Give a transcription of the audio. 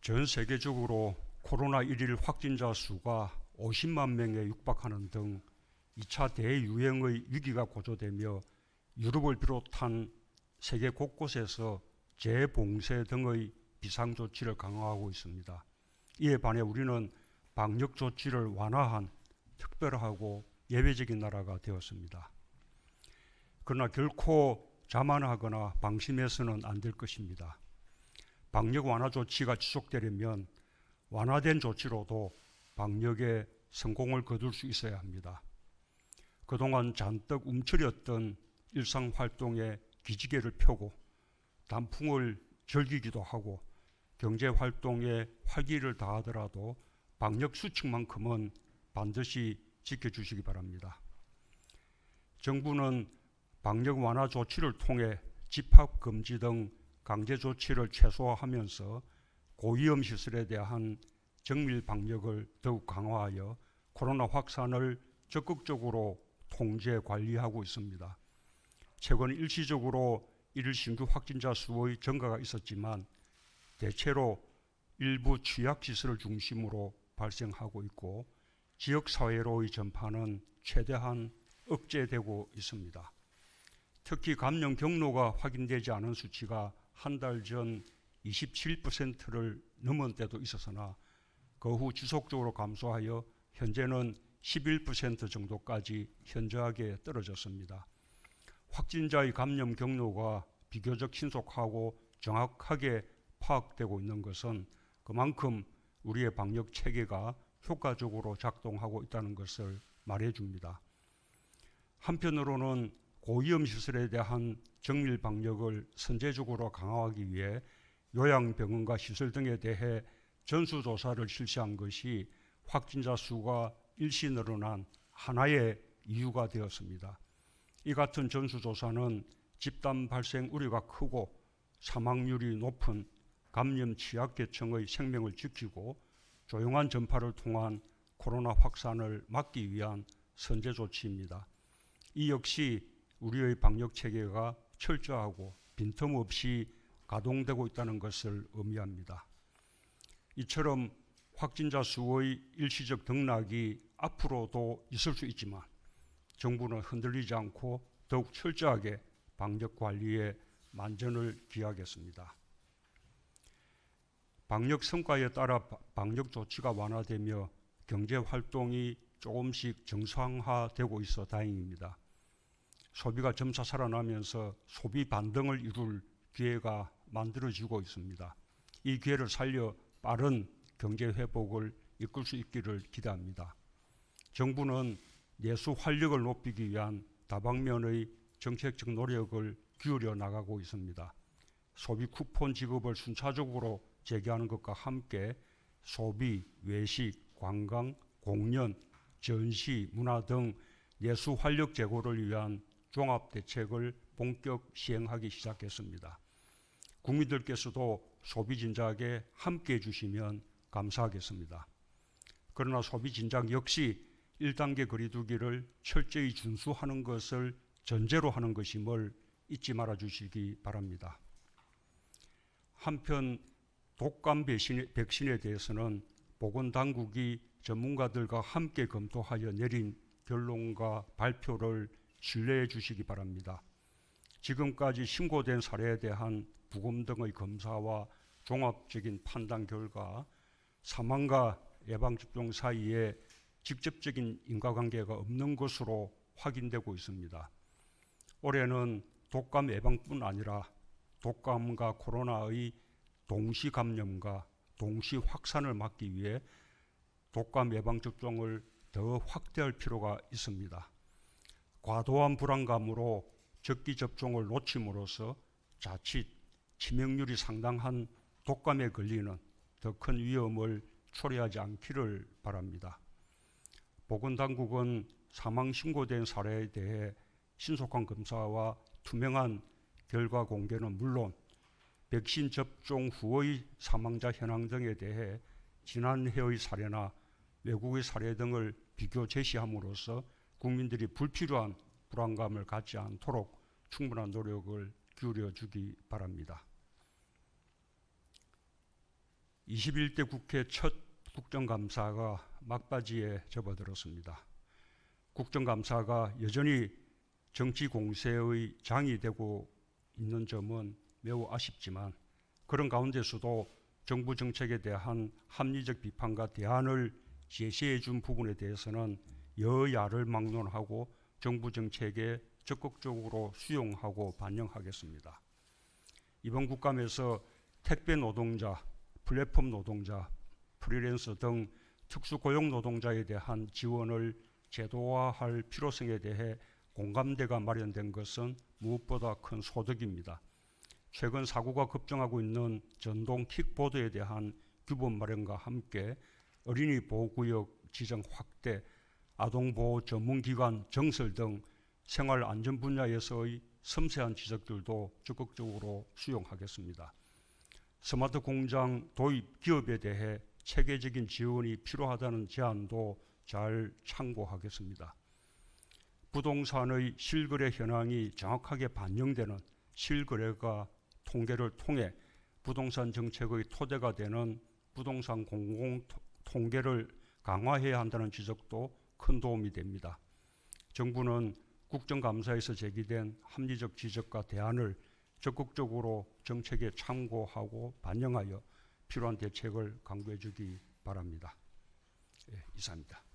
전 세계적으로 코로나 1일 확진자 수가 50만 명에 육박하는 등 2차 대유행의 위기가 고조되며 유럽을 비롯한 세계 곳곳에서 재봉쇄 등의 비상조치를 강화하고 있습니다. 이에 반해 우리는 방역조치를 완화한 특별하고 예외적인 나라가 되었습니다. 그러나 결코 자만하거나 방심해서는 안 될 것입니다. 방역 완화 조치가 지속되려면 완화된 조치로도 방역에 성공을 거둘 수 있어야 합니다. 그동안 잔뜩 움츠렸던 일상활동에 기지개를 펴고 단풍을 즐기기도 하고 경제활동에 활기를 다하더라도 방역 수칙만큼은 반드시 지켜주시기 바랍니다. 정부는 방역 완화 조치를 통해 집합금지 등 강제 조치를 최소화하면서 고위험 시설에 대한 정밀 방역을 더욱 강화하여 코로나 확산을 적극적으로 통제 관리하고 있습니다. 최근 일시적으로 일일 신규 확진자 수의 증가가 있었지만 대체로 일부 취약시설을 중심으로 발생하고 있고 지역사회로의 전파는 최대한 억제되고 있습니다. 특히 감염 경로가 확인되지 않은 수치가 한 달 전 27%를 넘은 때도 있었으나 그 후 지속적으로 감소하여 현재는 11% 정도까지 현저하게 떨어졌습니다. 확진자의 감염 경로가 비교적 신속하고 정확하게 파악되고 있는 것은 그만큼 우리의 방역 체계가 효과적으로 작동하고 있다는 것을 말해줍니다. 한편으로는 고위험 시설에 대한 정밀 방역을 선제적으로 강화하기 위해 요양병원과 시설 등에 대해 전수조사를 실시한 것이 확진자 수가 일시 늘어난 하나의 이유가 되었습니다. 이 같은 전수조사는 집단 발생 우려가 크고 사망률이 높은 감염 취약계층의 생명을 지키고 조용한 전파를 통한 코로나 확산을 막기 위한 선제 조치입니다. 이 역시 우리의 방역 체계가 철저하고 빈틈없이 가동되고 있다는 것을 의미합니다. 이처럼 확진자 수의 일시적 등락이 앞으로도 있을 수 있지만 정부는 흔들리지 않고 더욱 철저하게 방역 관리에 만전을 기하겠습니다. 방역 성과에 따라 방역 조치가 완화되며 경제 활동이 조금씩 정상화되고 있어 다행입니다. 소비가 점차 살아나면서 소비 반등을 이룰 기회가 만들어지고 있습니다. 이 기회를 살려 빠른 경제 회복을 이끌 수 있기를 기대합니다. 정부는 내수 활력을 높이기 위한 다방면의 정책적 노력을 기울여 나가고 있습니다. 소비 쿠폰 지급을 순차적으로 재개하는 것과 함께 소비, 외식, 관광, 공연, 전시, 문화 등 내수 활력 제고를 위한 종합 대책을 본격 시행하기 시작했습니다. 국민들께서도 소비 진작에 함께해 주시면 감사하겠습니다. 그러나 소비 진작 역시 1단계 거리두기를 철저히 준수하는 것을 전제로 하는 것임을 잊지 말아 주시기 바랍니다. 한편 독감 백신에 대해서는 보건당국이 전문가들과 함께 검토하여 내린 결론과 발표를 신뢰해 주시기 바랍니다. 지금까지 신고된 사례에 대한 부검 등의 검사와 종합적인 판단 결과 사망과 예방접종 사이에 직접적인 인과관계가 없는 것으로 확인되고 있습니다. 올해는 독감 예방뿐 아니라 독감과 코로나의 동시 감염과 동시 확산을 막기 위해 독감 예방접종을 더 확대할 필요가 있습니다. 과도한 불안감으로 적기 접종을 놓침으로써 자칫 치명률이 상당한 독감에 걸리는 더 큰 위험을 초래하지 않기를 바랍니다. 보건당국은 사망 신고된 사례에 대해 신속한 검사와 투명한 결과 공개는 물론 백신 접종 후의 사망자 현황 등에 대해 지난해의 사례나 외국의 사례 등을 비교 제시함으로써 국민들이 불필요한 불안감을 갖지 않도록 충분한 노력을 기울여 주기 바랍니다. 21대 국회 첫 국정감사가 막바지에 접어들었습니다. 국정감사가 여전히 정치 공세의 장이 되고 있는 점은 매우 아쉽지만 그런 가운데서도 정부 정책에 대한 합리적 비판과 대안을 제시해 준 부분에 대해서는 여야를 막론하고 정부 정책에 적극적으로 수용하고 반영하겠습니다. 이번 국감에서 택배 노동자, 플랫폼 노동자, 프리랜서 등 특수고용 노동자에 대한 지원을 제도화할 필요성에 대해 공감대가 마련된 것은 무엇보다 큰 소득입니다. 최근 사고가 급증하고 있는 전동 킥보드에 대한 규범 마련과 함께 어린이 보호구역 지정 확대, 아동보호 전문기관 정설 등 생활안전 분야에서의 섬세한 지적들도 적극적으로 수용하겠습니다. 스마트 공장 도입 기업에 대해 체계적인 지원이 필요하다는 제안도 잘 참고하겠습니다. 부동산의 실거래 현황이 정확하게 반영되는 실거래가 통계를 통해 부동산 정책의 토대가 되는 부동산 공공 통계를 강화해야 한다는 지적도 큰 도움이 됩니다. 정부는 국정감사에서 제기된 합리적 지적과 대안을 적극적으로 정책에 참고하고 반영하여 필요한 대책을 강구해 주기 바랍니다. 이상입니다.